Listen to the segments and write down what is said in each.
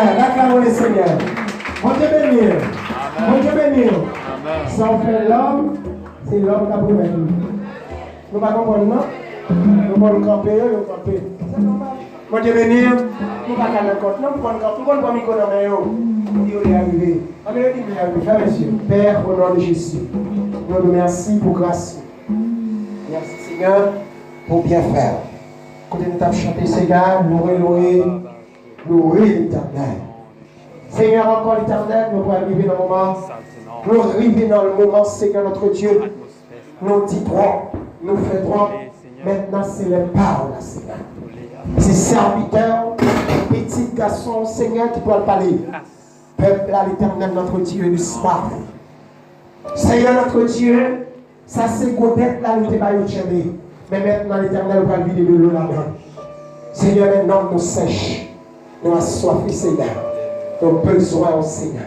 Acclamons le Seigneur. Mon Dieu béni. Mon Dieu béni. Si on fait l'homme, c'est l'homme qui a pris nous. Nous ne pouvons pas comprendre, nous pouvons camper, nous camper. C'est normal. Mon Dieu béni. Nous ne pouvons pas camper. Nous pouvons camper. Nous pouvons pas m'économiser. Nous devons y arriver. Frères et messieurs, Père, au nom de Jésus, nous te remercions pour grâce. Merci Seigneur pour bien faire. Quand nous avons chanté Seigneur, nous louer l'Éternel. Seigneur, encore l'Éternel, nous pouvons arriver dans le moment. Nous arriver dans le moment, Seigneur notre Dieu. Nous dirons, nous ferons. Maintenant, c'est les paroles, Seigneur. Ces serviteurs, petits garçons, Seigneur, qui doivent parler. Peuple à l'Éternel, notre Dieu, nous soif. Seigneur, notre Dieu, ça c'est connaître la lutte par le. Mais maintenant, l'Éternel va vider de l'eau là-dedans. Seigneur, maintenant, nous sèche. Nous assoiffés, Seigneur. Nos besoins au Seigneur.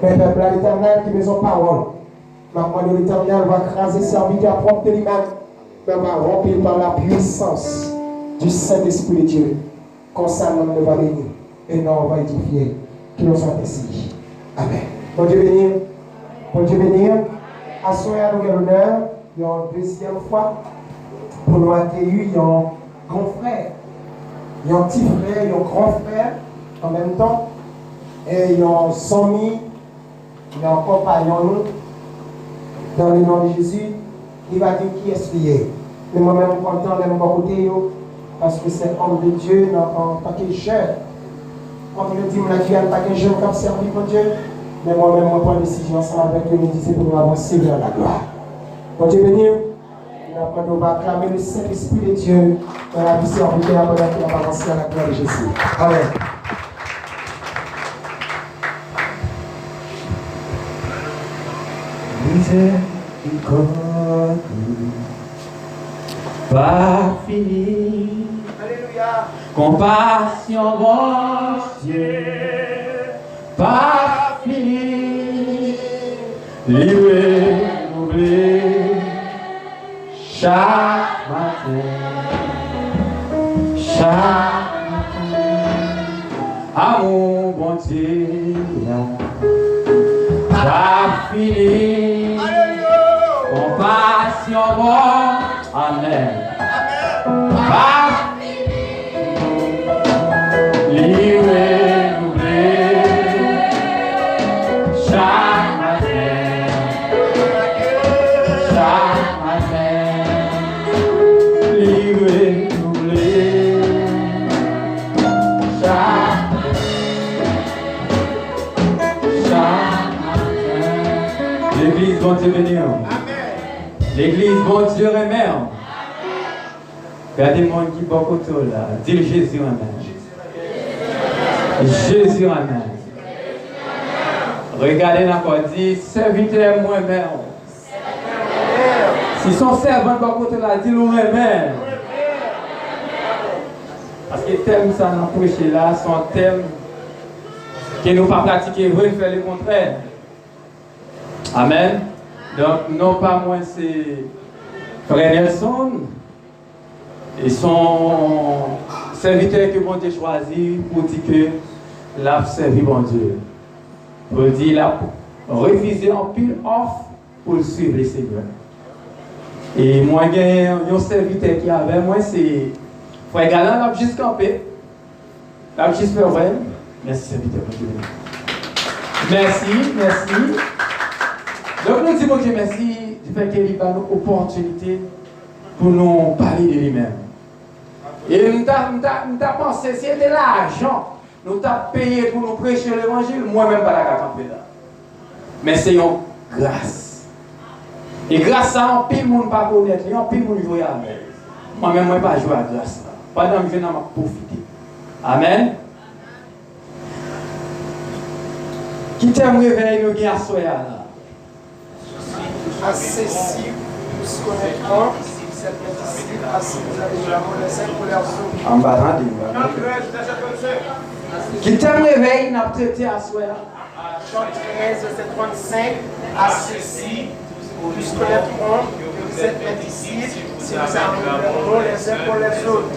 Mais peuple à l'Éternel qui met en parole. Maintenant, l'Éternel va craser serviteur propre de lui-même. Mais va remplir par la puissance du Saint-Esprit de Dieu. Comme ça, nous va bénir. Et nous, on va édifier. Qu'il nous soit ainsi. Amen. Bon Dieu béni. Bon Dieu béni. Assoyez nous l'honneur. Il y a une deuxième fois. Pour nous accueillir, un grand frère. Il y a un petit frère, il y a un grand frère en même temps. Et il y a un ami, il y a un compagnon nous. Dans le nom de Jésus, il va dire qui est-ce qu'il est. Mais moi-même, je suis content de mon côté, parce que c'est homme de Dieu en tant que jeune. Comme je dis, je ne suis pas qu'un jeune qui a servi pour Dieu. Mais moi-même, je prends une décision ensemble avec lui, je pour nous avancer vers la gloire. Bon Dieu béni. On va acclamer le Saint-Esprit de Dieu dans la vie serviteur pendant qu'il va avancer à la gloire de Jésus. Amen. Miséricorde, pas fini. Alléluia. Compassion, bon Dieu, pas fini. Livré, oublié. Chaque matin, amour bon Dieu, pas fini, compassion bon, amen, pas fini, livré, oublié, chaque matin, livré, oublié, chaque matin. L'église, bon Dieu béni. L'église, bon Dieu remet. Regardez le monde qui est beaucoup là. Dis Jésus, amen. Jésus, amen. Regardez encore, dis serviteur moi-même. Si son servant de côté là, dis-le amen. Parce que le thème ça nous prêcher là, son thème que nous pas pratiquer, vous faire le contraire. Amen. Donc non pas moi c'est Frère Nelson et son serviteur que bon Dieu choisi pour dire que l'a servi bon Dieu. Pour dire l'a refusé en pile offre pour suivre le Seigneur. Et moi, j'ai un serviteur qui avait, moi, c'est Frère Galant, l'a juste campé. L'a juste fait vrai. Merci, serviteur. Merci, merci. Donc, nous disons que merci du fait qu'il a une opportunité pour nous parler de lui-même. Et nous avons pensé, si c'était l'argent, nous avons payé pour nous prêcher l'évangile, moi-même, pas la camper là. Mais c'est une grâce. Et grâce à ça, on pile monde pas connaître, on pile monde jouer avec. Moi-même, je ne pas jouer à grâce. Pendant que je viens profiter. Amen. Qui t'aime réveiller nous bien à soi là? Assez si nous se connectons, cette médecine, assez vous avez déjà monnaie pour les autres. En bas, qui t'aime réveiller, n'a traité à soi là? Jean 13, verset 35, à ceci, nous se connaîtrons que vous êtes médecine, si nous amourons les uns pour les autres.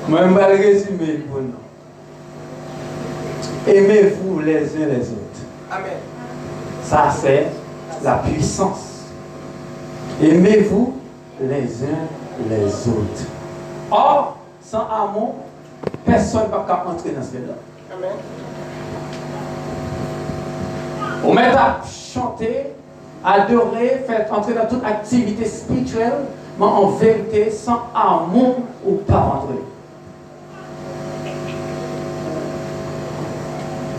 Moi, je vais le résumer pour nous. Aimez-vous les uns les autres. Amen. Ça, c'est la puissance. Aimez-vous les uns les autres. Or, sans amour, personne ne peut entrer dans ce là. Amen. On met à chanter, adorer, faire entrer dans toute activité spirituelle, mais en vérité, sans amour, ou pas entrer.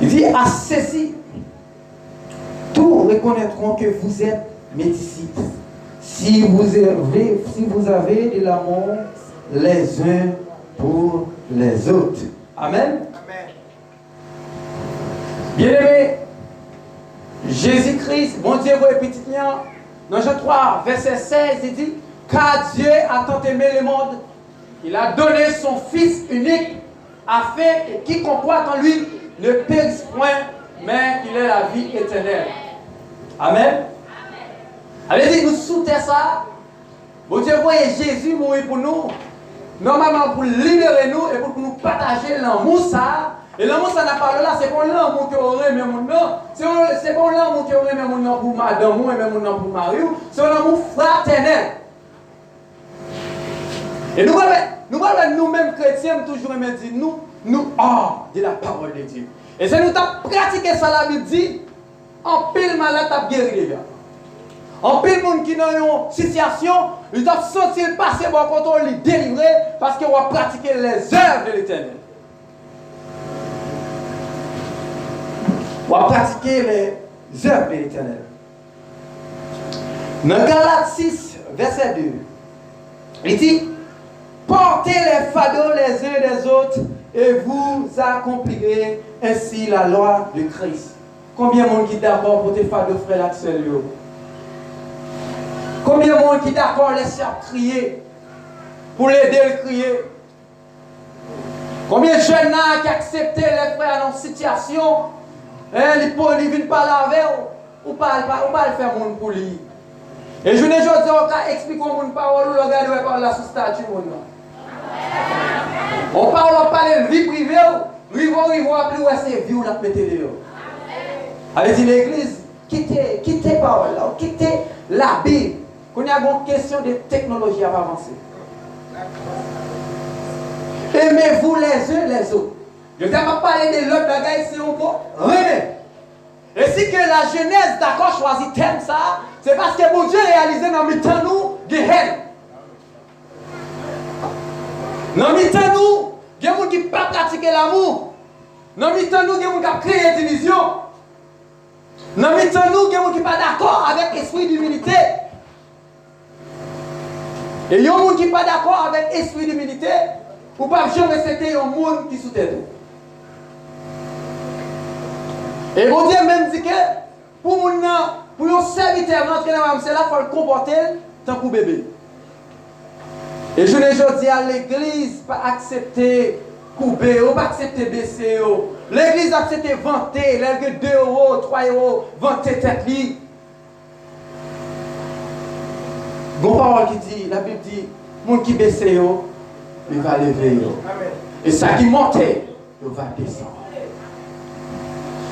Il dit à ceci, tous reconnaîtront que vous êtes mes disciples, si vous avez de l'amour les uns pour les autres. Amen. Amen. Bien-aimés, Jésus-Christ, mon Dieu, vous est petit lien, dans Jean 3, verset 16, il dit, car Dieu a tant aimé le monde, il a donné son Fils unique, afin que quiconque croit en lui ne périsse point, mais qu'il ait la vie éternelle. Amen. Allez-y, nous soutenons ça. Bon Dieu, voyez Jésus mourir pour nous, normalement pour libérer nous et pour nous partager l'amour ça. Et l'amour ça n'a pas là, c'est pas l'amour qui aurait même mon nom. C'est pas l'amour qui aurait même mon nom pour madame ou même mon nom pour mari. C'est un amour fraternel. Et nous-mêmes chrétiens, toujours aimé dire, nous de la parole de Dieu. Et c'est nous avons pratiqué ça, la Bible dit, en pile malade, tu as guéri les gars. En pile monde qui dans une situation, ils doivent sentir passer bon contrôle, les délivrer, parce qu'ils vont pratiquer les œuvres de l'Éternel. On va pratiquer les œuvres de l'Éternel. Dans Galates 6, verset 2, il dit, portez les fardeaux les uns des autres et vous accomplirez ainsi la loi de Christ. Combien de monde qui est d'accord pour tes fardeaux, frère Axel? Combien de monde qui est d'accord laisser crier pour l'aider à crier? Combien de jeunes qui acceptent les frères dans une situation, ils ne viennent pas laver ou pas le faire pour lui? Et je ne dis pas expliquer mon parole ou regarder par la sous-statue. On parle de vie privée, rivo appeler où c'est vie ou la pété dehors. Allez-y l'église, quittez parole, quittez la Bible. Qu'on y a une question de technologie à avancer. Aimez-vous les uns les autres. Je ne vais pas parler de l'autre bagaille, c'est un peu rien. Et si que la Genèse d'accord choisit thème ça, c'est parce que mon Dieu réalisé dans le temps nous de haine. Dans le temps nous, il y a des gens qui ne peuvent pas pratiquer l'amour. Dans le temps nous, il y a des gens qui créent des divisions. Dans le temps nous, il y a des gens qui ne sont pas d'accord avec l'esprit d'humilité. Et il y a des gens qui ne sont pas d'accord avec l'esprit d'humilité, ou pas jamais respecter un monde qui sous tête. Et mon Dieu même dit que pour un serviteur rentrer dans la là, il faut le comporter tant que bébé. Et je ne dis à l'église pas accepter couper, ou pas accepter baisser. L'église a accepté vanter, les 2 euros, 3 euros, vanter tête li. Bon parole qui dit, la Bible dit, monde qui baisse, il va lever. Et ça qui monte, il va descendre.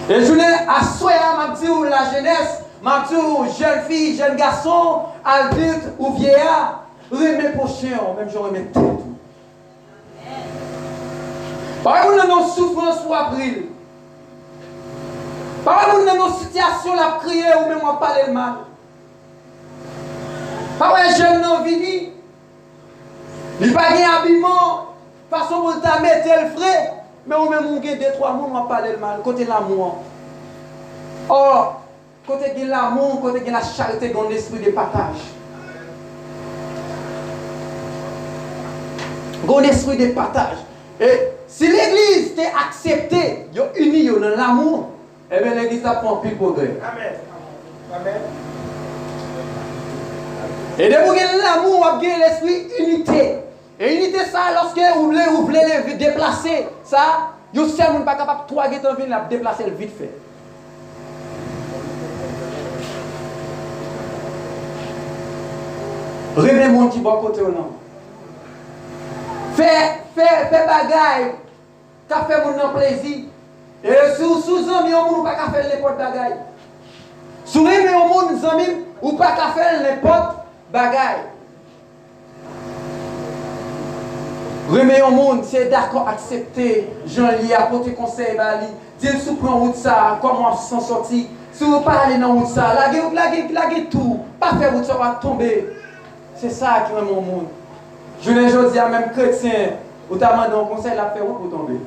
Et je voulais asseoir, m'a dit la jeunesse, m'a dit jeune fille, jeune garçon, adulte ou vieillard, remets prochain, même je remets tête. Par exemple, nous avons une souffrance pour April. Par exemple, nous avons une situation, la crier ou même on parler le mal. Par exemple, jeune non vini, il n'y a pas de habillement, façon pour ta mettre le frais. Mais ou même on gagne 2-3 mots, on parle le mal, côté l'amour. Or, côté de l'amour, côté de la charité, on a l'esprit de partage. un esprit de partage. Et si l'église t'est acceptée, unie dans l'amour, eh bien l'église a fait un pile progrès. Amen. Amen. Et de vous avez l'amour, vous avez l'esprit unité. Et unité, ça, lorsque vous voulez les déplacer, ça, vous ne sommes pas capable de trois guettons venir déplacer le vite fait. Revenez les gens qui vont côté ou non. Fais bagaille, qu'a fait mon plaisir. Et sous amis, on ne peut pas faire n'importe bagaille. Sous revenez au monde, amis, ou pas faire n'importe bagaille. Remet au monde, c'est d'accord, accepter. Jean-Li, apporter conseil, Bali. Dire sous prend route ça, comment s'en sortir. Si vous parlez dans route ça, laguez tout. Pas faire route ça va tomber. C'est ça qui remet au monde. Je ne dis à même chrétien, ou t'as demandé un conseil, la faire route pour tomber.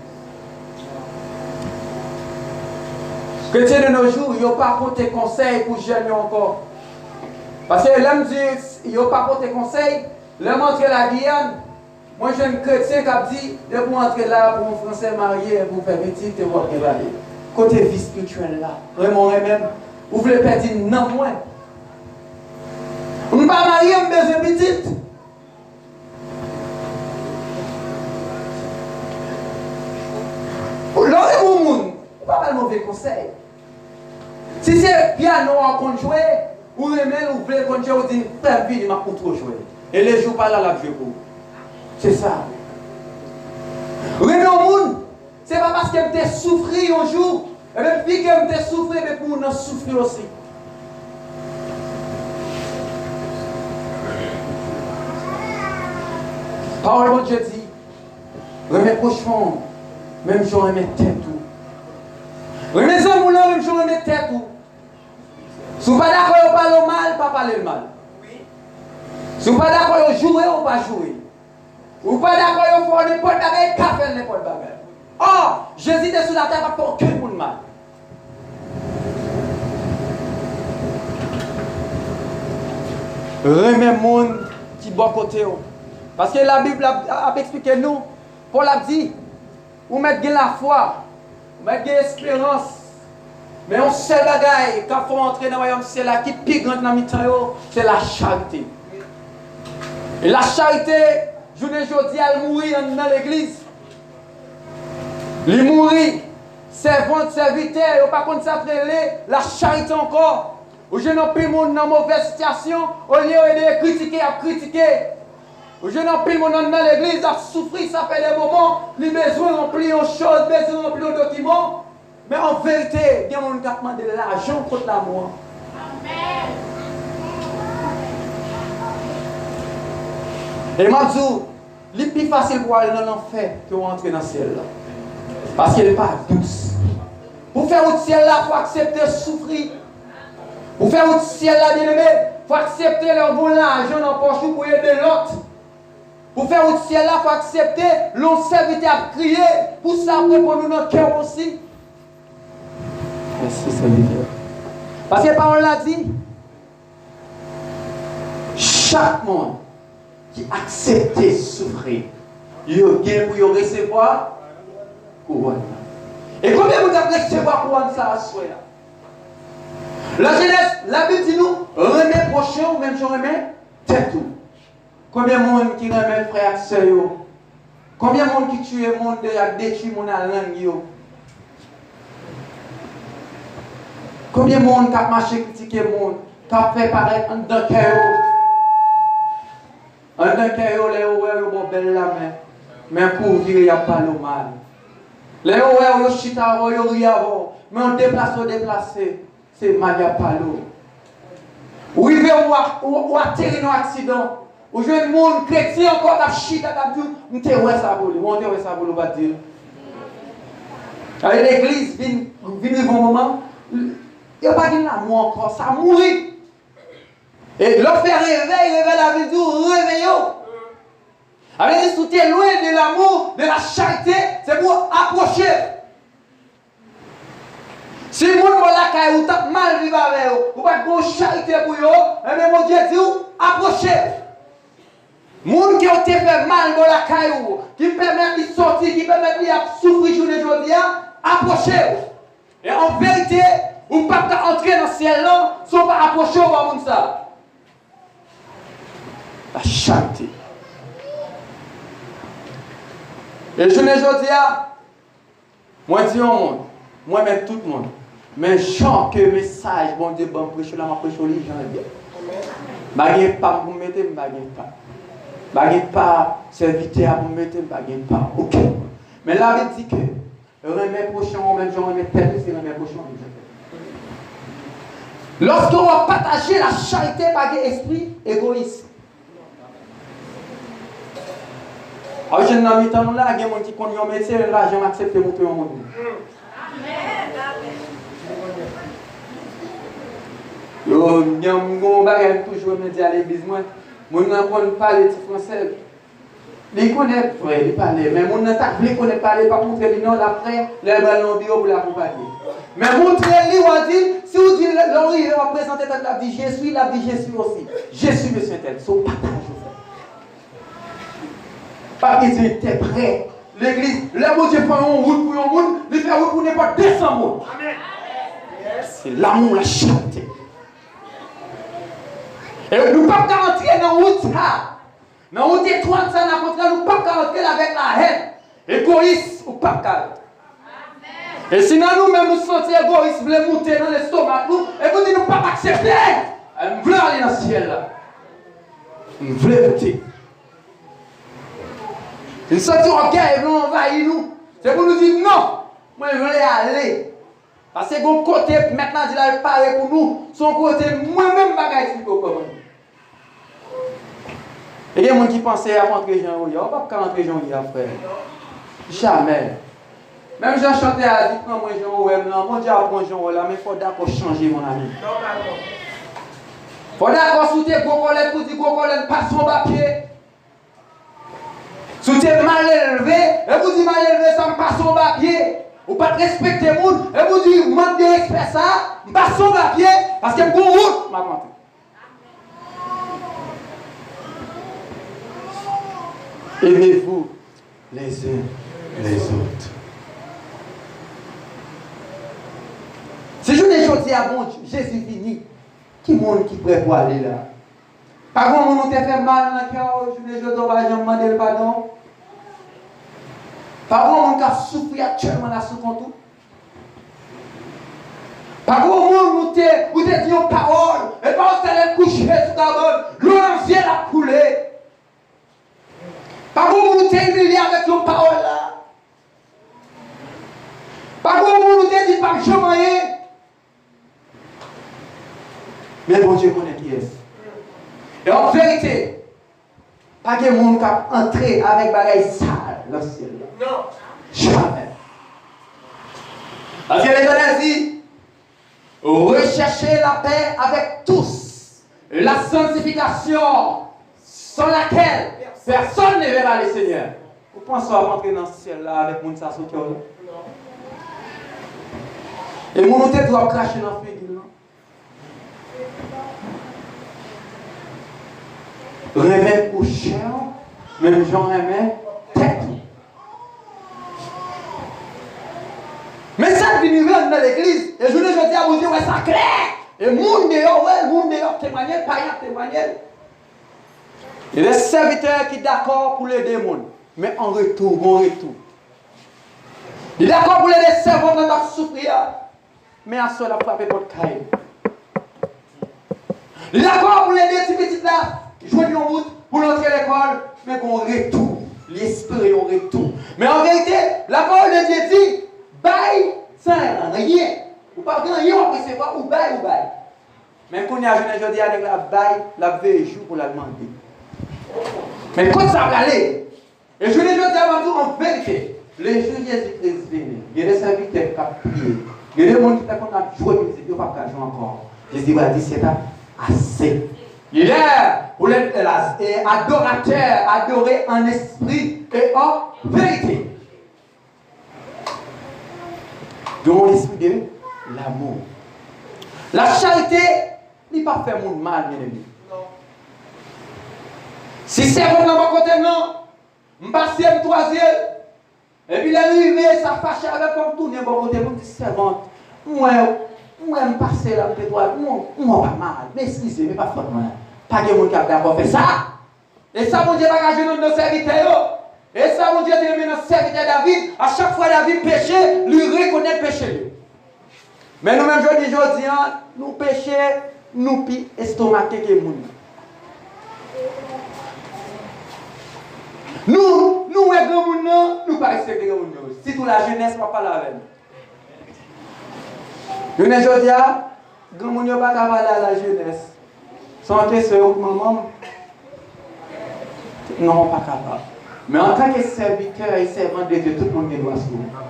Chrétien de nos jours, ils n'ont pas apporté conseil pour jeunes encore. Parce que l'homme dit, ils n'ont pas apporté conseil, l'homme entre la Guyane. Moi, je suis un chrétien qui a dit, de pour entrer là, pour un Français marié, pour faire petit, tu vas regarder. Côté vie spirituelle là, vraiment, même, vous voulez perdre non moins. On ne pas marié, on besoin de petite. L'autre monde, on pas mal mauvais conseil. Si c'est piano qu'on joue, ou même vous voulez qu'on joue, vous dites, ta vie, il m'a pour trop jouer. Et les jours pas là, la vie pour. C'est ça. Revenez au monde, c'est pas parce qu'elle t'a souffert un jour, et même puis qu'elle t'a souffert, mais pour nous souffrir aussi. Parole de Dieu dit, remets prochain, même si on remet tête tout. Remets les hommes là, même si on remet tête tout. Si vous n'êtes pas d'accord, vous parlez mal, pas parler le mal. Si vous n'êtes pas d'accord, vous jouez ou pas jouer. Ou pas d'accord, il faut n'importe bagaille, qu'à faire n'importe bagaille. Or, Jésus était sur la terre pour aucun monde mal. Remets le monde qui boit côté. Parce que la Bible a expliqué nous, Paul a dit, vous mettez la foi, vous mettez l'espérance. Mais on sait bagaille, quand il faut entrer dans le royaume, c'est là qui pique dans le temps, c'est la charité. Et la charité, je ne dis pas, elle mourit dans l'église. Il mourit, servante, serviteur, il n'y a pas contre ça, la charité encore. Ou je n'ai plus monde dans une mauvaise situation, au lieu de critiquer, à critiquer. Ou je n'ai plus monde dans l'église, à souffrir, ça fait des moments, il a besoin de remplir une chose, besoin de remplir un document. Mais en vérité, il y a un gars qui demande de l'argent contre l'amour. Amen. Et moi, je dis, c'est plus facile pour aller dans l'enfer que rentrer dans le ciel. Là. Parce qu'elle n'est pas douce. Pour faire au ciel là, il faut accepter souffrir. Pour faire au ciel là, bien aimé, il faut accepter leur bon l'argent dans le poche pour aider l'autre. Pour faire au ciel là, il faut accepter l'on serviteur à crier. Pour ça, pour nous notre cœur aussi. Merci, Seigneur. Parce que la parole l'a dit, chaque monde qui accepte de souffrir, il vient pour recevoir couronne. Et combien vous avez recevoir couronne ça à soi? La jeunesse, la Bible dit nous, remet prochain ou même je remets tête tout. Combien de monde qui remet frère et soeur? Combien de monde qui tue le monde et détruit mon langue? Combien de monde qui a marché critiquer le monde, qui a fait paraître un d'un cœur? Un d'un cœur, les ouverts, ils belle la main. Mais pour vivre, il n'y a pas le mal. Les ouverts, ils chita, ils rient avant. Mais on déplace, c'est mal, il n'y a pas l'eau. Ou il veut ou atterrir dans un accident. Ou je veux un monde chrétien encore, qui a chita, qui a dit, on te voit ça pour lui. On te voit ça pour lui, on va dire. L'église vient un moment. Il n'y a pas de l'amour encore, ça mourit. Et l'on fait réveil la vie du réveillon. Alors, si tu es loin de l'amour, de la charité, c'est pour approcher. Si le monde là, ou t'as mal vivre avec eux, ou pas de charité pour eux, mais mon Dieu dit, approchez. Moun qui ont fait mal dans la caillou, qui permet de sortir, qui permet de souffrir journée aujourd'hui, approchez. Et en vérité, vous ne pouvez pas entrer dans le ciel là sans pas approcher au monde ça. La chanter. Et journée aujourd'hui, moi dis au monde, moi même tout le monde, mais chant que message, bon Dieu, bon prêche là, ma prêche au lit, j'en ai bien. Bagay pas pour mettre, bagay pas. Bagay pas serviteur pour mettre, bagay pas. OK. Mais là il dit que remet prochain même genre remet tête, c'est remet prochain. Lorsqu'on va partager la charité bagay esprit égoïste. Alors je n'ai pas temps là, il y a des gens qui connaissent un métier, là j'aime accepter mon peu au monde. Yo, il y a un bagage toujours me dire à l'église moi, mon n'apprend pas les français. Les connaît, ouais, ils parlent, mais mon n'attaque, les connaît pas, pas montrer les noms après, les ballons bio pour l'accompagner. Mais montrer les on dit, si vous dites l'Henri va présenter la vie Jésus, il a dit Jésus aussi. Jésus monsieur tel, son partage. Pas qu'il était prêt. L'église, le bon Dieu prend une route pour un monde, il fait route pour n'importe 200 monde. Amen. C'est l'amour, la charité. Et nous ne pouvons pas rentrer dans la route ça. Dans la route étroite, ça, nous ne pouvons pas rentrer avec la haine. Égoïste ou pas calme. Et sinon nous-mêmes nous sentons égoïstes, nous voulons monter dans l'estomac, nous, et vous dites nous ne pouvons pas accepter. Nous voulons aller dans le ciel là. Nous voulons monter. Nous sentons orgueil, ils vont envahir nous. C'est pour nous dire non, moi je veux aller. Parce que mon côté, maintenant, il a parlé pour nous, son côté, moi-même, je vais expliquer comment. Et il y a des gens qui pensaient à rentrer Jean, il n'y a pas de rentrer Jean, frère. Jamais. Même Jean chantait à dire, non, moi Jean, mon Dieu apprend Jean, là, mais il faut d'accord changer, mon ami. Il faut d'accord soutenir gros collègues pour dire gros collègues, pas son papier. Si tu es mal élevé, et vous dites mal élevé, ça me passe son papier. Vous ne pas respecter le monde, et vous dites, manque de respect ça, je passe son papier, parce que je suis route, ma tante. Aimez-vous les uns les autres. Si je ne dis à bon Jésus fini, qui est le monde qui prêt pour aller là? Par contre, on nous fait mal dans le cœur, je ne dois demander pardon. Par contre, on a souffert actuellement là sous compte. Par contre, on nous a dit une parole, et pas on s'est couché sous ta bonne, l'eau ancienne a coulé. Par contre, on nous a humilié avec une parole là. Par contre, on nous a dit pas que je moyen. Mais bon Dieu connaît qui est. Et en vérité, pas de monde qui a entré avec bagaille sale dans le ciel. Non. Jamais. Parce que l'Éternel dit, recherchez la paix avec tous. La sanctification sans laquelle personne ne verra le Seigneur. Vous pensez à rentrer dans ce ciel-là avec mon ça sauteur là? Et mon tête doit cracher dans le feu. Remet au chien, même j'en remets tête. Mais ça vient dans l'église, et je ne dis à vous dire, ouais, ça clair. Et monde dehors, ouais, monde dehors, témoigner, païen, témoigner. Il y a des serviteurs qui sont d'accord pour les démons, mais en retour, bon retour. Il est d'accord pour les servants dans notre souffrir, mais en soi, la frappe pour le cahier. Il est d'accord pour les petits là. Jouer une route pour l'entrer à l'école, mais qu'on retourne. L'esprit, on retourne. Mais en vérité, la parole de Dieu dit, bail, ça rien. Ou pas rien, on peut recevoir, ou bail, ou bail. Mais quand on a je dis avec la bail, la veille jour pour la demander. Mais quand ça va aller, et je dis avant tout en vérité, les jours Jésus-Christ venu, il y a des serviteurs qui ont prié, il y a des gens qui ont joué, mais ils ne peuvent pas jouer encore. Jésus va dire, c'est assez. Il est pour les adorateurs, adorés en esprit et en vérité. Dans l'esprit de l'amour. La charité n'est pas fait mon mal, bien aimé. Si c'est bon dans mon côté, non, je passe le troisième. Et puis l'arrivée, ça fâche avec comme tourner bon côté, pour me dire, servante, moi, je passe là, moi, pas mal, mais excusez, mais pas fortement. Pas de monde qui a d'accord fait ça. Et ça, mon Dieu, va gager nos serviteurs. Et ça, mon Dieu, te met dans serviteur David. À chaque fois David péché, lui reconnaît le péché. Mais nous-mêmes, je dis, nous péchons, nous pi estomaqués que nous. Nous, nous pas respecter les gens. Si toute la jeunesse ne va pas la avec nous. Je dis, grand monde ne pas parler à la jeunesse. Sans que ce maman, non, pas capable. Mais en tant que serviteur et servant de Dieu, tout le monde doit se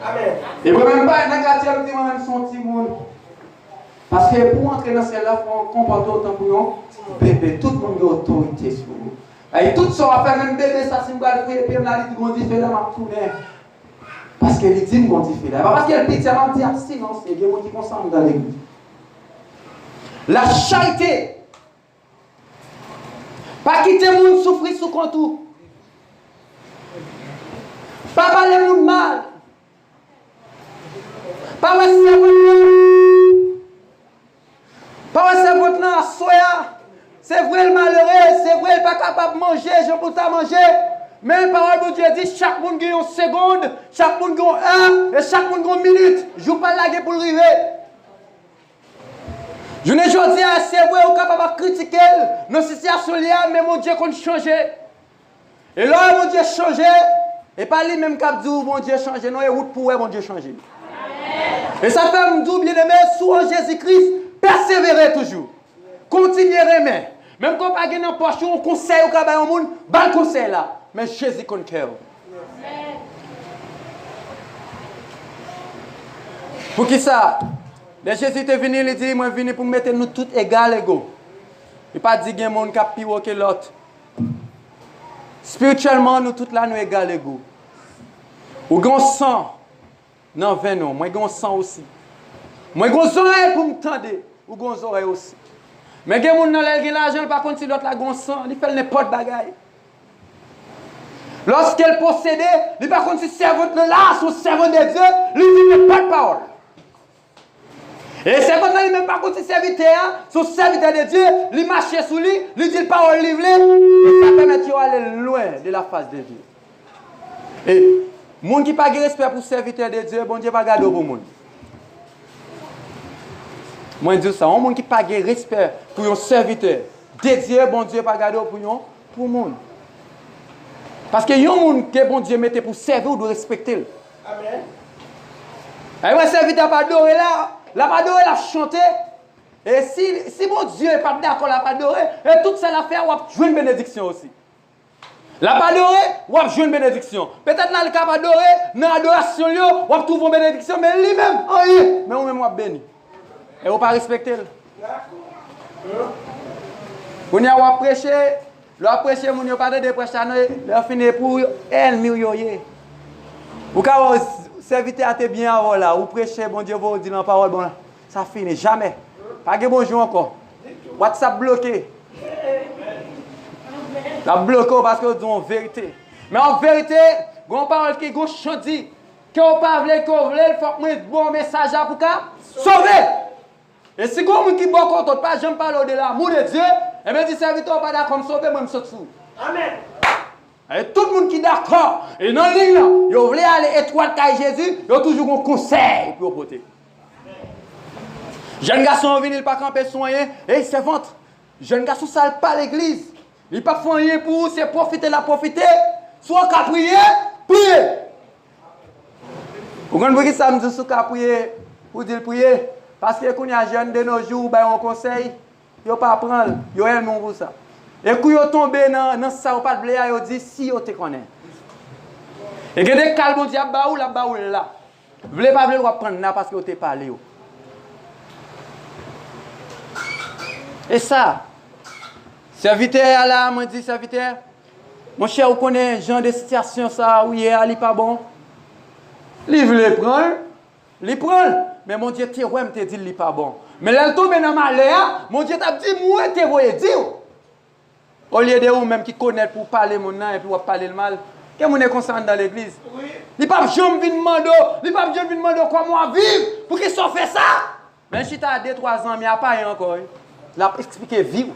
Amen. Et moi-même, pas dans le quartier, je dis moi-même, son petit monde. Parce que pour entrer dans celle-là, il faut comporter autant pour nous. Bébé, tout le monde a autorité sur vous. Et tout ça va faire, même bébé, ça, si je vais le faire, et puis là, il dit, on dit, fais là, ma tournée. Parce qu'elle dit, on dit, fais là. Pas parce qu'elle dit, c'est un petit silence, il y a des gens qui consentent dans l'église. La charité. Pas quitter le monde souffrir sous contour. Pas parler le monde mal. Pas rester votre nom à soya. C'est vrai le malheureux, c'est vrai le pas capable de manger, je peux pas manger. Mais la parole de Dieu dit chaque monde a une seconde, chaque monde a un et chaque monde a une minute. Je ne vais pas laguer pour le river. Je ne dis pas, c'est vrai, on est capable de critiquer nos situations là, mais mon Dieu qu'on change. Et là, mon Dieu change. Et pas lui même qui dit, mon Dieu change. Non, et route pour mon Dieu change. Et ça fait me dire, bien aimé, sous Jésus-Christ, persévérer toujours. Continuez à aimer. Même quand on n'a pas de poche, on conseille au cabane au monde, le conseil là. Mais Jésus compte cœur. Pour qui ça? Les Jésus est venu, il dit, moi, je suis venu pour mettre nous tous égaux. Il n'a pas dit qu'il y a un monde qui a pire que l'autre. Spirituellement, nous tous là, nous égaux. Ou gon sang, non, non, moi, gon sang aussi. Moi, gon oreille pour me tendre, ou gon oreille aussi. Mais il y a des gens qui ont l'argent, par contre, si l'autre là, gon sang, il fait n'importe bagaille. Lorsqu'elle possédait, il par contre, si servante là, son servant de Dieu, lui dit pas de parole. Et servant là, même par contre, si serviteur, son serviteur de Dieu, il marche sous lui, lui dit parole livrée, et ça permet d'aller loin de la face de Dieu. Et les gens qui n'ont pas de respect pour le serviteur de Dieu, bon Dieu va garder pour le monde. Moi, je dis ça, les gens qui n'ont pas de respect pour un serviteur de Dieu, bon Dieu va garder pour le monde. Parce que les gens que bon Dieu mette pour servir ou de respecter. Amen. Et moi, le serviteur n'a pas adoré là, il n'a pas adoré la chanter. Et si mon Dieu n'est pas d'accord, il n'a pas adoré, et tout ça l'a fait, on va jouer une bénédiction aussi. La pas adoré, on va jouer une bénédiction. Peut-être là, le cap adoré, dans l'adoration, on va trouver une bénédiction, mais lui-même, rien. Mais on-même, on va béni. Et on ne va pas respecter. On va prêcher, on va prêcher, on va pas de prêcher, on va finir pour elle, millier. Ou quand le serviteur a été bien avant là, ou prêcher, bon Dieu, vous dire la parole, bon, ça finit jamais. Pas de bonjour encore. WhatsApp bloqué. La bloqué parce que nous avons vérité. Mais en vérité, on parle qui est chanté. Que on parle, qu'on veut, il faut que nous bon message pour sauver. Et si vous qui bon contre pas, j'aime parler de l'amour de Dieu, et bien si serviteur pas d'accord sauver, moi je saute sous. Amen. Et tout le monde qui est d'accord, et dans la ligne là, ils veulent aller étroite avec Jésus, ils ont toujours un conseil pour porter. Jeune garçon vient, il pas camper soigner, et c'est ventre. Jeune garçon ça pas l'église. Il pas faire rien pour c'est profiter la profiter. Soit qu'à prier, prier. Vous comprenez ça me dit soit qu'à prier pour dire prier parce que quand il y a jeune de nos jours, ben on conseille, yo pas prendre, yo aime pour ça. Et quand yo tomber dans ça ou pas de bléa, yo dit si yo te connaît. Et que des calme dit ba ou là. Vle pas vle prendre là parce que yo te parlé. Et ça serviteur là, moi dit serviteur, mon cher, vous connaissez genre de situation ça où il est pas bon. Il veut prendre, il prend, mais mon Dieu te ouais te dit il pas bon. Mais là tombe dans malheur, mon Dieu t'a dit moi te voyez dire. Au lieu de vous-même qui connaissent pour parler mon nom et puis parler le mal, qu'est-ce que vous êtes conscient dans l'église? Oui. Il n'y a pas de gens qui viennent demander comment vivre pour qu'ils soient fait ça. Mais si tu as 2-3 ans, il n'y a pas encore. Il a expliqué vivre.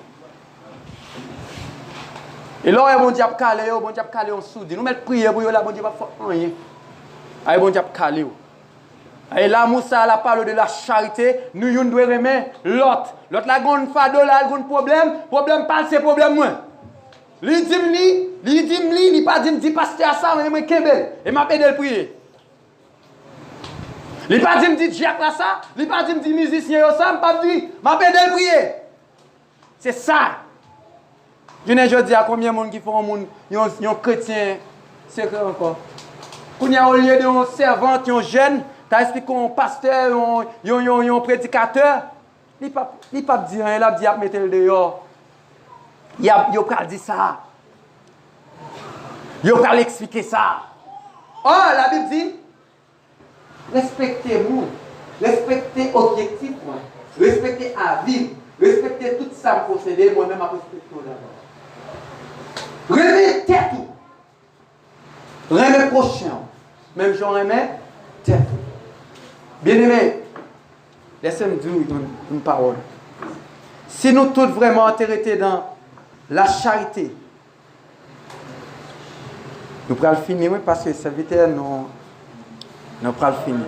Et là, bon Dieu a calé, on soudé. Nous mettons prier pour là, bon Dieu va faire rien. Aïe, bon Dieu a calé. Et là, Moussa la parle de la charité, nous devons aimer l'autre. L'autre la grande fado, la grande problème pas c'est problème moi. Lui dit pas dit pasteur ça, mais moi kembel et m'a aidé le prier. Lui pas dit Jacques là ça, lui pas dit musicien ça, m'a dit m'a aidé le prier. C'est ça. Je ne dis à combien de monde qui font un chrétien secret encore. Quand il y a au lieu de un servant, un jeune, tu as expliqué un pasteur, un prédicateur, il ne pas dire rien, il a dit à mettre le dehors. Il a dit ça. Il a expliquer ça. Oh, la Bible dit, respectez-vous, respectez l'objectif, respectez la vie, respectez tout ça que vous possédez, moi-même je respecte tout d'abord. Remets tête tout. Remets prochain. Même j'en remets tête tout. Bien aimé, laissez-moi dire une parole. Si nous tous vraiment intéressés dans la charité, nous pourrons le finir parce que c'est vite, nous pourrons le finir.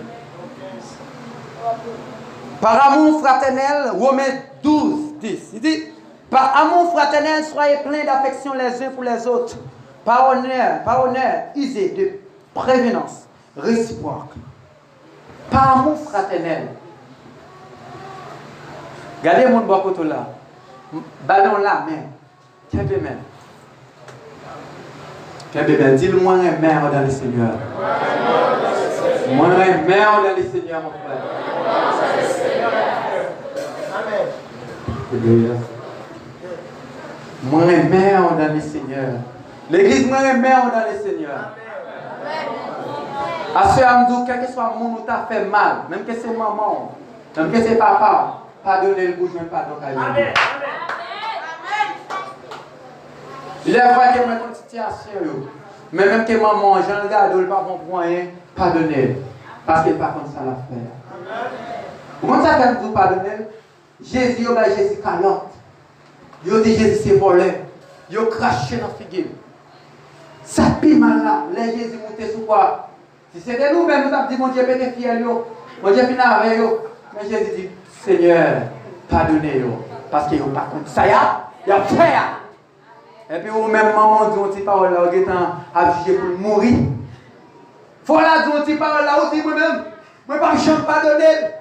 Par amour fraternel, Romains 12, 10. Il dit, par amour fraternel, soyez pleins d'affection les uns pour les autres. Par honneur, usez de prévenance réciproque. Par amour fraternel. Regardez mon bon côté là. Ballon là, même. Qu'est-ce que même? Qu'est-ce que même? Dis-le-moi un mère dans le Seigneur. Moi un mère dans le Seigneur, mon frère. Amen. Moi un mère dans le Seigneur. L'église, moi un mère dans le Seigneur. À ce moment, quel que soit le monde où tu as fait mal, même que c'est maman, même que c'est papa, pardonnez le bourgeois, pardon. Amen. Il est vrai que moi, une situation, mais même que maman, j'en regarde, elle ne pas bon pour rien, pardonnez. Parce qu'elle n'est pas comme ça la faire. Comment ça fait vous pardonner? Jésus, il a Jésus calotte. Il a dit Jésus c'est volé. Il a craché dans la figure. Ça pile mal là. Les Jésus monté sous quoi? Si c'était nous-mêmes, nous avons dit mon Dieu, bénéfice, mon Dieu, finit avec eux. Mais Jésus dit Seigneur, pardonnez-vous. Parce qu'ils n'ont pas compris. Ça y a, il a fait. Et puis, vous-même, maman, dit, on dit parole là, vous êtes à juger pour mourir. Faut là, dit, on dit parole là, vous dites moi-même, moi, pas jamais pardonner.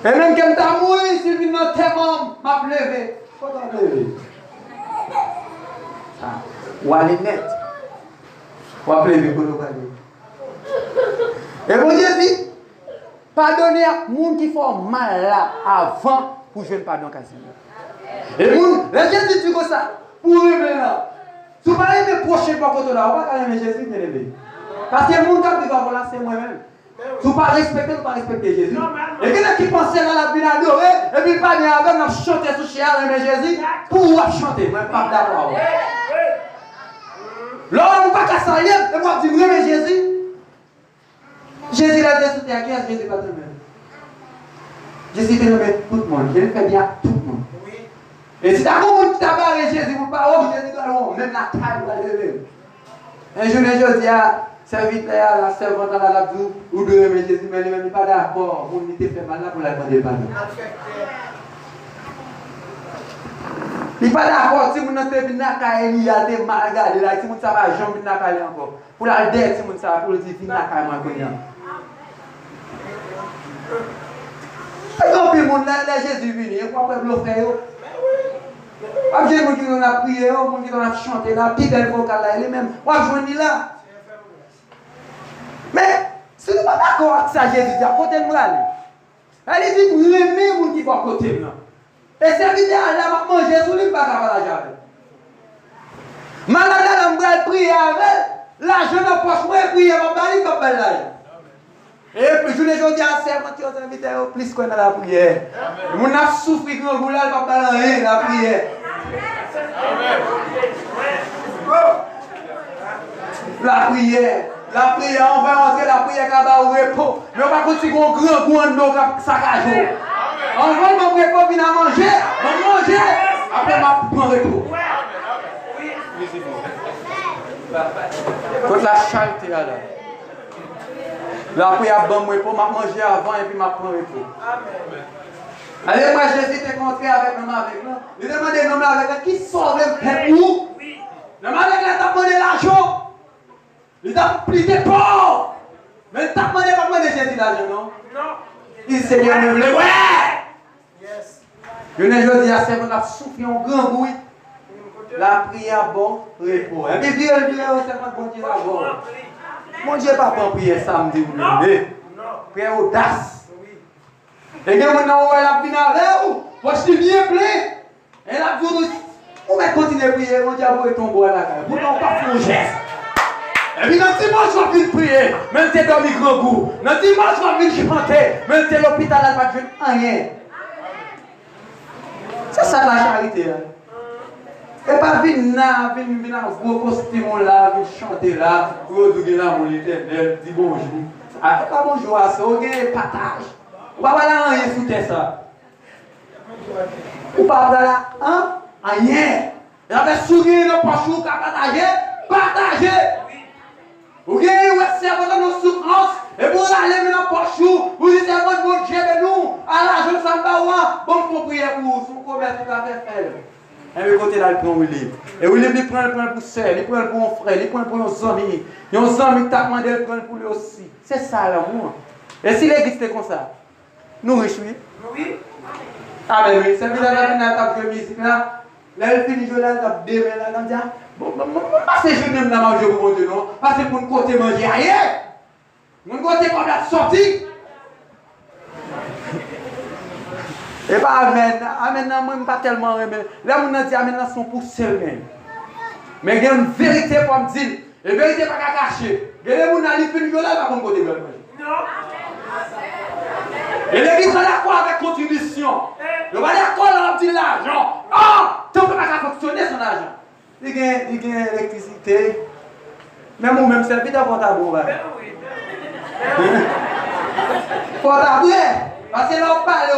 Et même quand tu as mouru, si tu as tes membres, m'a levé. Faut t'en lever. Ou aller net. Ou appeler les pour nous parler. Et mon Dieu dit, pardonnez à gens qui font mal là avant pour jouer le pardon quasiment. Et les Jésus dit comme ça, pour eux là. Si vous parlez de prochain par contre là, on va pas aimer Jésus bien aimé. Parce que les gens qui vivent là, c'est moi-même. Si vous ne respectez pas Jésus. Et quelqu'un qui pensait dans la vie d'adorer, et puis pas bien avec, on chanter sous chien, aimer Jésus, pour chanter, moi pas d'accord. Là, on ne va pas s'en lire, et moi, je dis, aimer Jésus. Jésus l'a dit, c'était à qui Jésus pas de même. Jésus fait nommer tout le monde, Jésus fait bien tout le monde. Et si tu as un monde qui t'a barré Jésus, vous ne pas, oh, Jésus doit même la taille va lever. Un jour, je dis à serviteur, la servante dans la labdou, ou de aimer Jésus, mais il n'est pas d'accord, on était fait mal là pour la demander pardon. Il n'est pas d'accord, si vous n'avez pas vu Nakaï, il y a des mal gardés là, si vous ne savez pas, jamais Nakaï encore. Pour la dette, si vous ne savez pas, pour le dire, Nakaï, moi, je connais. Et quand le monde là, Jésus venu, il faut pas le faire. Il y a des gens qui ont prié, des gens qui ont chanté là, puis belle vocale là, elle-même, on va joindre là. Mais, si vous n'êtes pas d'accord avec ça, Jésus dit, à côté de moi, elle dit, vous aimez les gens qui vont à côté de moi. Et serviteur, elle va manger sous lui, pas capable de la javel. Malade, elle va prier avec, l'argent dans la poche, moi, prier, elle va parler comme elle là. Et puis, je ne dis à servant qui ont invité plus qu'on a la prière. On a souffert quand vous l'avez pas parlé la prière. La prière, on va entrer la prière qui va au repos. Mais on va continuer un grand goût d'eau qui saccage. On va mon repos venir manger. On va manger. Après, on va prendre repos. Contre la charité là. La prière bon repos, m'a manger avant et puis m'a prendre repos. Allez, moi Jésus t'est rencontré avec nous avec nous. Il demandait nous avec nous qui sauve le peuple où? Le mal avec la demandé l'argent. Il t'a pris des pauvres. Mais il t'a demandé Jésus l'argent, non? Non. Il s'est bien me ouais. Yes. Je ne veux dire, c'est qu'on a soufflé un grand bruit. La prière bon repos. Et puis, viens, c'est mon Dieu d'abord. Mon Dieu, pas pour prier samedi ou lundi. Prière audace. Et bien, maintenant, on va venir avec vous. Moi, je suis bien plein. Et là, on va continuer à prier. Mon Dieu, vous ton bois là. Vous n'avez pas fait un geste. Et puis, dans le dimanche, on va venir prier. Même si tu as mis grand goût. Dans le dimanche, on va venir chanter. Même si l'hôpital n'a pas fait rien. C'est ça la charité. Et pas venir gros costume là, venir chanter là, pour dire là, mon éternel, dis bonjour. Avec pas bonjour à ça, on gagne partage. On va là rien sous ça. On va là rien. Il y avait sourire dans le poche, partager. Vous gagnez un cerveau dans nos souffrances, et vous allez dans le poche, vous dites à votre Dieu, nous, à l'argent, ça va, bon, pour prier pour vous, si vous commettez tout à fait faire. Et puis, côté là, il prend William. Et William, il prend pour sœur, il prend pour un frère, il prend pour un ami. Il y a un ami qui t'a demandé de prendre pour lui aussi. C'est ça l'amour. Et si l'église était comme ça, nous riches, oui? Oui. Ah, ben oui, c'est bizarre d'aller dans la table de musique là. Là, elle finit de jouer là, elle dit, là, elle dit, bon, c'est je n'aime pas manger pour mon Dieu, non? Parce que pour nous côté manger rien. Mon côté comme la sortie. Et pas amen. Amen, moi, je ne pas tellement aimer. Là, on a dit amen, son pour seul même. Mais il y a une vérité pour me dire. Et vérité pas qu'à cacher. Il y a des gens qui finissent de là, par contre, côté manger. Non. Et l'église va d'accord avec contribution. Il va d'accord avec l'argent. Ah! Tu ne peux pas fonctionner son argent. Il y a l'électricité. Même moi-même, c'est vite avant ta bourre. Faut t'abouer. Parce que là, on parle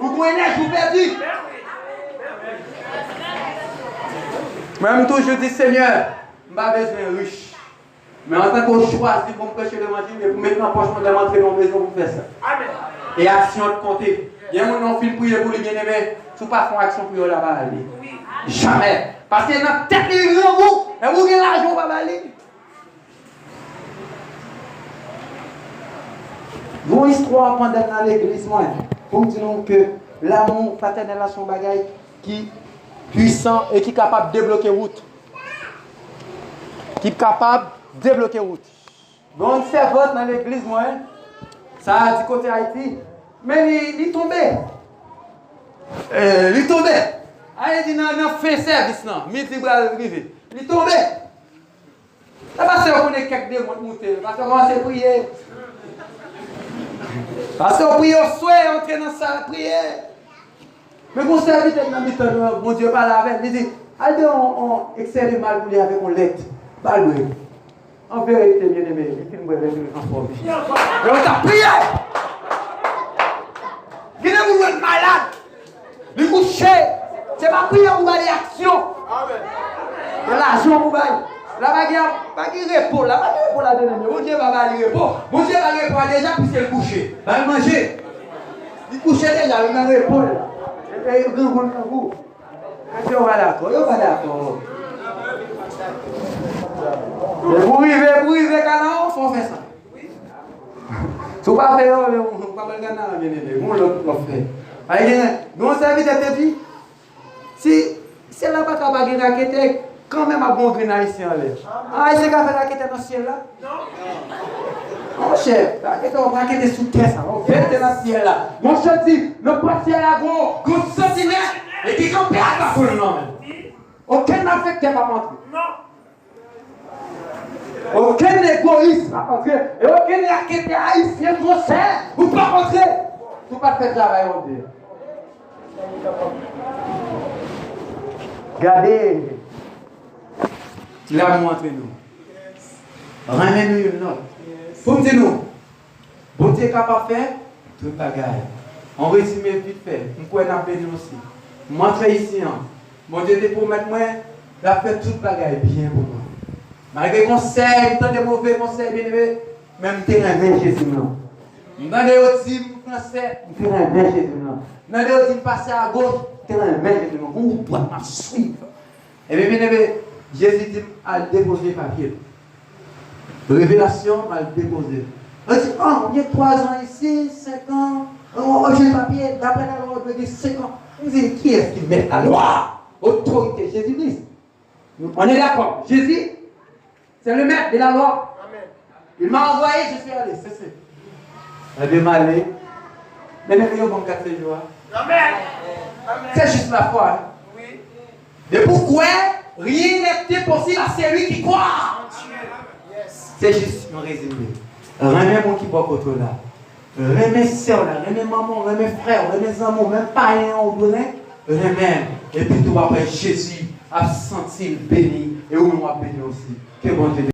au goût énergie, vous perdu. Même tout, je dis, Seigneur, je n'ai pas besoin de riche. Mais en tant que choisi pour me prêcher l'évangile, et pour mettre en poche, je vais rentrer dans la maison pour faire ça. Amen. Et action de compter. Il y a un nom qui prier pour les bien-aimés. Si vous ne faites pas action pour eux là-bas, aller. Jamais. Parce que dans la tête de vous, et vous avez l'argent, vous va aller. Vos histoires pendant dans l'église, moi, pour dire que l'amour fraternel a son bagage qui est puissant et qui est capable de débloquer route. Qui est capable de débloquer route. Donc, une servante dans l'église, moi, ça a du côté Haïti, mais il est tombé. Il est tombé. Il dit, non, fait service, non. Midi, il arrivé. Il est tombé. Ça va se reconnaître quelques démons monter. Parce qu'on va se prier. Parce qu'on prie au souhait, on traîne dans sa prière. Mais mon serviteur dans le mon Dieu parle avec lui, il dit, allez, on excelle le mal pour lui avec mon lettre. Balou. En vérité, bien aimé, il filme avec lui transformé. Mais on t'a prié. Il est malade. Il est couché. C'est pas prière pour aller action. Amen. L'argent pour aller. La bagarre, pas de repos, la bagarre pour la donner. Mon Dieu va aller repos. Mon Dieu va répondre déjà puisqu'il est couché. Va manger. Il couche déjà, il va répondre. Et il va vous. Quand on va d'accord, on va d'accord. Pour arriver Canaan, il faut faire ça. Si vous ne pas faire, vous ne pouvez pas faire Canaan, bien aimé. Vous le faites. Donc, ça veut dire que si c'est là-bas qu'on va gagner quand même à bon grain ici en l'air. Ah, c'est qu'à faire raquette dans le ciel là? Non. Mon chef, on va raqueter sous terre ça. On fait dans le ciel là. Mon chef dit, le ciel là, gros centimètre, et qui compte à pour le nom. Aucun affecté va rentrer. Non. Aucun égoïsme va rentrer. Et aucun raquette haïtien grossier, vous pas rentrer. Vous pas faire travail, on dit. Regardez. L'amour entre nous. Ramène-nous une note. Pour me dire nous, bon Dieu est capable de faire tout le bagage. On résume vite fait. On peut en bénir aussi. Moi, je suis ici. Mon Dieu te promet moi de faire tout le bagage bien pour moi. Malgré conseil, tant de mauvais conseils, bien aimé, même tu es un Jésus. Dans les autres français, tu es un Jésus. Dans les autres passer à gauche, tu es un Jésus. Vous doit me suivre. Et bien aimé, Jésus dit à déposer le papier. Révélation, à le déposer. On dit, oh, il y a 3 ans ici, 5 ans, oh, j'ai le papier, d'après la loi, je dis 5 ans. Vous dites, qui est-ce qui met la loi? Autorité, Jésus-Christ. On est d'accord. Jésus, c'est le maître de la loi. Amen. Il m'a envoyé, je suis allé, c'est ça. Je vais m'aller. Mais les gens vont 4 jours. Amen. C'est juste la foi. Hein? Oui. Et pourquoi rien n'est impossible à celui qui croit? C'est juste un résumé. Remets mon qui boit contre là. Remets soeur là, remets maman, remets frère, remets amour, même parents au bonnet. Remets. Et puis tout après Jésus a senti béni et où nous a béni aussi. Que bon Dieu.